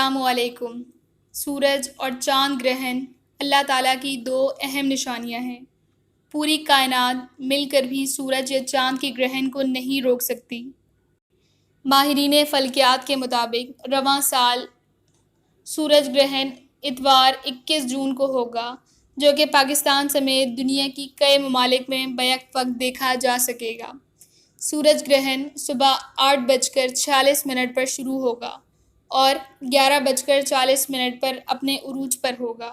السلام علیکم۔ سورج اور چاند گرہن اللہ تعالیٰ کی دو اہم نشانیاں ہیں۔ پوری کائنات مل کر بھی سورج یا چاند کے گرہن کو نہیں روک سکتی۔ ماہرین فلکیات کے مطابق رواں سال سورج گرہن اتوار 21 جون کو ہوگا، جو کہ پاکستان سمیت دنیا کی کئی ممالک میں بیک وقت دیکھا جا سکے گا۔ سورج گرہن صبح 8:46 پر شروع ہوگا اور 11:40 پر اپنے عروج پر ہوگا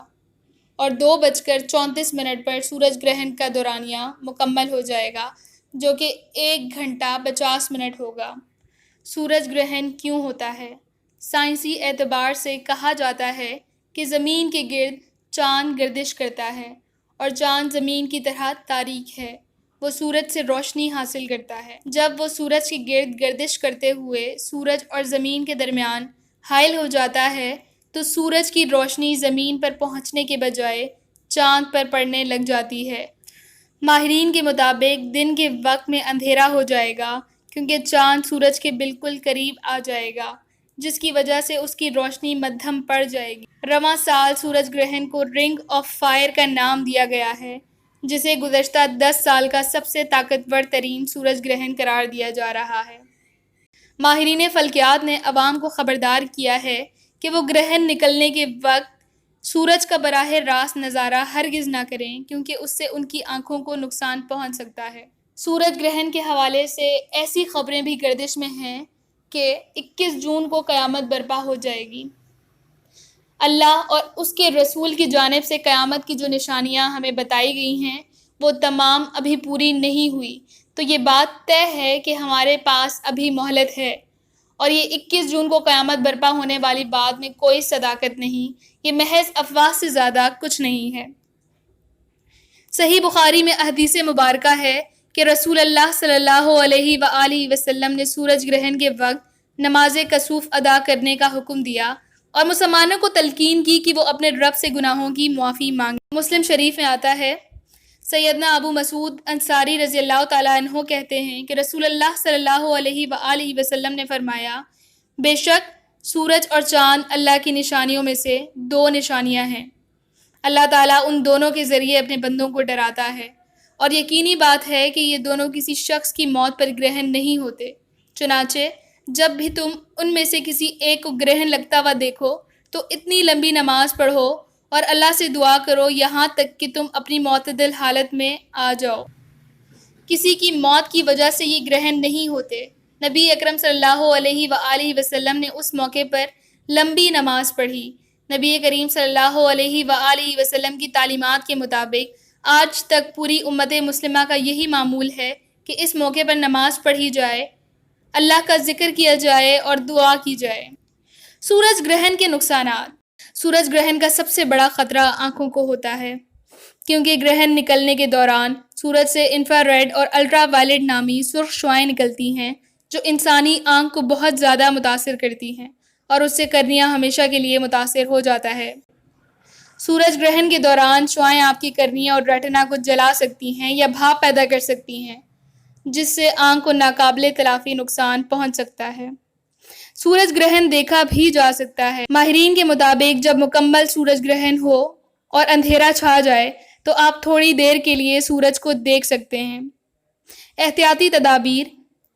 اور 2:34 پر سورج گرہن کا دورانیہ مکمل ہو جائے گا، جو کہ 1 گھنٹہ 50 منٹ ہوگا۔ سورج گرہن کیوں ہوتا ہے؟ سائنسی اعتبار سے کہا جاتا ہے کہ زمین کے گرد چاند گردش کرتا ہے اور چاند زمین کی طرح تاریک ہے۔ وہ سورج سے روشنی حاصل کرتا ہے۔ جب وہ سورج کے گرد گردش کرتے ہوئے سورج اور زمین کے درمیان حائل ہو جاتا ہے تو سورج کی روشنی زمین پر پہنچنے کے بجائے چاند پر پڑنے لگ جاتی ہے۔ ماہرین کے مطابق دن کے وقت میں اندھیرا ہو جائے گا کیونکہ چاند سورج کے بالکل قریب آ جائے گا، جس کی وجہ سے اس کی روشنی مدھم پڑ جائے گی۔ رواں سال سورج گرہن کو رنگ آف فائر کا نام دیا گیا ہے، جسے گزشتہ 10 سال کا سب سے طاقتور ترین سورج گرہن قرار دیا جا رہا ہے۔ ماہرین فلکیات نے عوام کو خبردار کیا ہے کہ وہ گرہن نکلنے کے وقت سورج کا براہ راست نظارہ ہرگز نہ کریں، کیونکہ اس سے ان کی آنکھوں کو نقصان پہنچ سکتا ہے۔ سورج گرہن کے حوالے سے ایسی خبریں بھی گردش میں ہیں کہ 21 جون کو قیامت برپا ہو جائے گی۔ اللہ اور اس کے رسول کی جانب سے قیامت کی جو نشانیاں ہمیں بتائی گئی ہیں وہ تمام ابھی پوری نہیں ہوئی، تو یہ بات طے ہے کہ ہمارے پاس ابھی مہلت ہے، اور یہ 21 جون کو قیامت برپا ہونے والی بات میں کوئی صداقت نہیں، یہ محض افواہ سے زیادہ کچھ نہیں ہے۔ صحیح بخاری میں حدیث مبارکہ ہے کہ رسول اللہ صلی اللہ علیہ وآلہ وسلم نے سورج گرہن کے وقت نماز کسوف ادا کرنے کا حکم دیا اور مسلمانوں کو تلقین کی کہ وہ اپنے رب سے گناہوں کی معافی مانگیں۔ مسلم شریف میں آتا ہے، سیدنا ابو مسعود انصاری رضی اللہ تعالیٰ عنہ کہتے ہیں کہ رسول اللہ صلی اللہ علیہ وآلہ وسلم نے فرمایا، بے شک سورج اور چاند اللہ کی نشانیوں میں سے 2 نشانیاں ہیں۔ اللہ تعالیٰ ان دونوں کے ذریعے اپنے بندوں کو ڈراتا ہے، اور یقینی بات ہے کہ یہ دونوں کسی شخص کی موت پر گرہن نہیں ہوتے۔ چنانچہ جب بھی تم ان میں سے کسی ایک کو گرہن لگتا ہوا دیکھو تو اتنی لمبی نماز پڑھو اور اللہ سے دعا کرو یہاں تک کہ تم اپنی معتدل حالت میں آ جاؤ۔ کسی کی موت کی وجہ سے یہ گرہن نہیں ہوتے۔ نبی اکرم صلی اللہ علیہ وآلہ وسلم نے اس موقع پر لمبی نماز پڑھی۔ نبی کریم صلی اللہ علیہ وآلہ وسلم کی تعلیمات کے مطابق آج تک پوری امت مسلمہ کا یہی معمول ہے کہ اس موقع پر نماز پڑھی جائے، اللہ کا ذکر کیا جائے اور دعا کی جائے۔ سورج گرہن کے نقصانات۔ سورج گرہن کا سب سے بڑا خطرہ آنکھوں کو ہوتا ہے، کیونکہ گرہن نکلنے کے دوران سورج سے انفراریڈ اور الٹرا وائلٹ نامی سرخ شعاعیں نکلتی ہیں جو انسانی آنکھ کو بہت زیادہ متاثر کرتی ہیں اور اس سے کرنیا ہمیشہ کے لیے متاثر ہو جاتا ہے۔ سورج گرہن کے دوران شعاعیں آپ کی کرنیا اور ریٹنا کو جلا سکتی ہیں یا بھاپ پیدا کر سکتی ہیں، جس سے آنکھ کو ناقابل تلافی نقصان پہنچ سکتا ہے۔ سورج گرہن دیکھا بھی جا سکتا ہے۔ ماہرین کے مطابق جب مکمل سورج گرہن ہو اور اندھیرا چھا جائے تو آپ تھوڑی دیر کے لیے سورج کو دیکھ سکتے ہیں۔ احتیاطی تدابیر: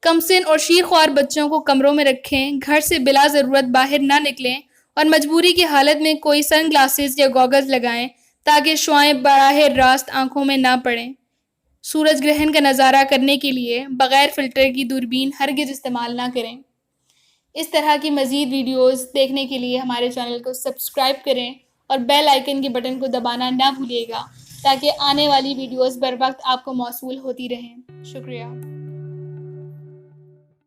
کم سن اور شیر خوار بچوں کو کمروں میں رکھیں، گھر سے بلا ضرورت باہر نہ نکلیں اور مجبوری کی حالت میں کوئی سن گلاسز یا گوگلز لگائیں تاکہ شعاعیں براہ راست آنکھوں میں نہ پڑیں۔ سورج گرہن کا نظارہ کرنے کے لیے بغیر فلٹر کی دوربین ہرگز استعمال نہ کریں۔ اس طرح کی مزید ویڈیوز دیکھنے کے لیے ہمارے چینل کو سبسکرائب کریں اور بیل آئیکن کے بٹن کو دبانا نہ بھولیے گا تاکہ آنے والی ویڈیوز بر وقت آپ کو موصول ہوتی رہیں۔ شکریہ۔